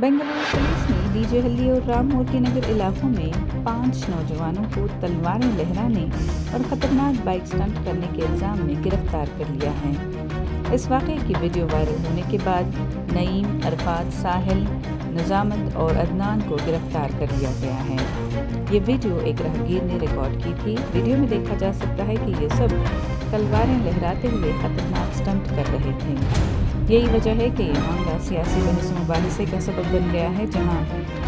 Bengaluru police ने डीजेहल्ली और राममूर्ति नगर इलाकों में 5 नौजवानों को तलवारें लहराने और खतरनाक बाइक स्टंट करने के इल्ज़ाम में गिरफ्तार कर लिया है। इस वाक़े की वीडियो वायरल होने के बाद नईम, अरफात, साहिल, निजामत और अदनान को गिरफ्तार कर लिया गया है। ये वीडियो एक राहगीर ने रिकॉर्ड की थी। वीडियो में देखा जा सकता है कि ये सब तलवारें लहराते हुए खतरनाक स्टंट कर रहे थे। यही वजह है कि ये मामला सियासी बहस मुबाहिसे का सबब बन गया है, जहां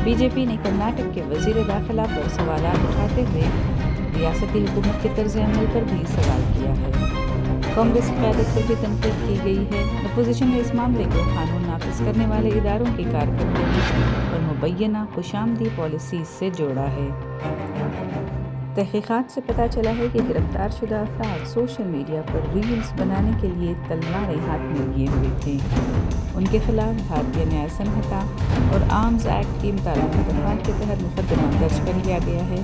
बीजेपी ने कर्नाटक के वज़ीर दाखिला पर सवालात उठाते हुए रियासती हुकूमत के तर्ज़ अमल पर भी सवाल किया है। कांग्रेस की क़यादत पर भी तनक़ीद की गई है। अपोजिशन ने इस मामले को कानून नाफिज करने वाले इदारों की कारकर्दगी और मुबैना खुशामदी पॉलिसीज़ से जोड़ा है। तहक़ीक़ात से पता चला है कि गिरफ्तार शुदा अफराद सोशल मीडिया पर रील्स बनाने के लिए तलवारें हाथ में लिए हुए थे। उनके खिलाफ भारतीय न्याय संहिता और आर्म्स एक्ट की मुताबिक दफ़ात के तहत मुकदमा दर्ज कर लिया गया है।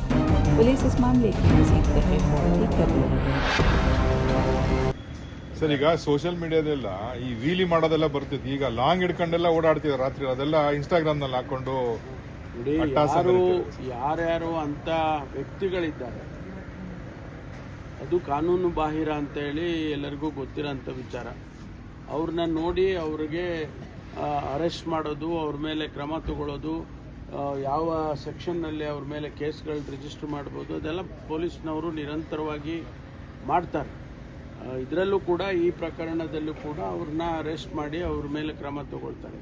पुलिस इस मामले की मज़ीद तहक़ीक़ात भी कर रही है। ಸರ್, ಈಗ ಸೋಷಿಯಲ್ ಮೀಡಿಯಾದೆಲ್ಲ ಈ ವೀಲಿ ಮಾಡೋದೆಲ್ಲ ಬರ್ತಿತ್ತು. ಈಗ ಲಾಂಗ್ ಹಿಡ್ಕೊಂಡೆಲ್ಲ ಓಡಾಡ್ತಿದ್ರು ರಾತ್ರಿ. ಅದೆಲ್ಲ ಇನ್ಸ್ಟಾಗ್ರಾಮ್ನಲ್ಲಿ ಹಾಕೊಂಡು ಯಾರ್ಯಾರು ಅಂತ ವ್ಯಕ್ತಿಗಳಿದ್ದಾರೆ, ಅದು ಕಾನೂನು ಬಾಹಿರ ಅಂತೇಳಿ ಎಲ್ಲರಿಗೂ ಗೊತ್ತಿರೋಂಥ ವಿಚಾರ. ಅವ್ರನ್ನ ನೋಡಿ ಅವ್ರಿಗೆ ಅರೆಸ್ಟ್ ಮಾಡೋದು, ಅವ್ರ ಮೇಲೆ ಕ್ರಮ ತಗೊಳ್ಳೋದು, ಯಾವ ಸೆಕ್ಷನ್ನಲ್ಲಿ ಅವ್ರ ಮೇಲೆ ಕೇಸ್ಗಳು ರಿಜಿಸ್ಟರ್ ಮಾಡ್ಬೋದು, ಅದೆಲ್ಲ ಪೊಲೀಸ್ನವರು ನಿರಂತರವಾಗಿ ಮಾಡ್ತಾರೆ. ಇದರಲ್ಲೂ ಕೂಡ ಈ ಪ್ರಕರಣದಲ್ಲೂ ಕೂಡ ಅವ್ರನ್ನ ಅರೆಸ್ಟ್ ಮಾಡಿ ಅವ್ರ ಮೇಲೆ ಕ್ರಮ ತಗೊಳ್ತಾರೆ.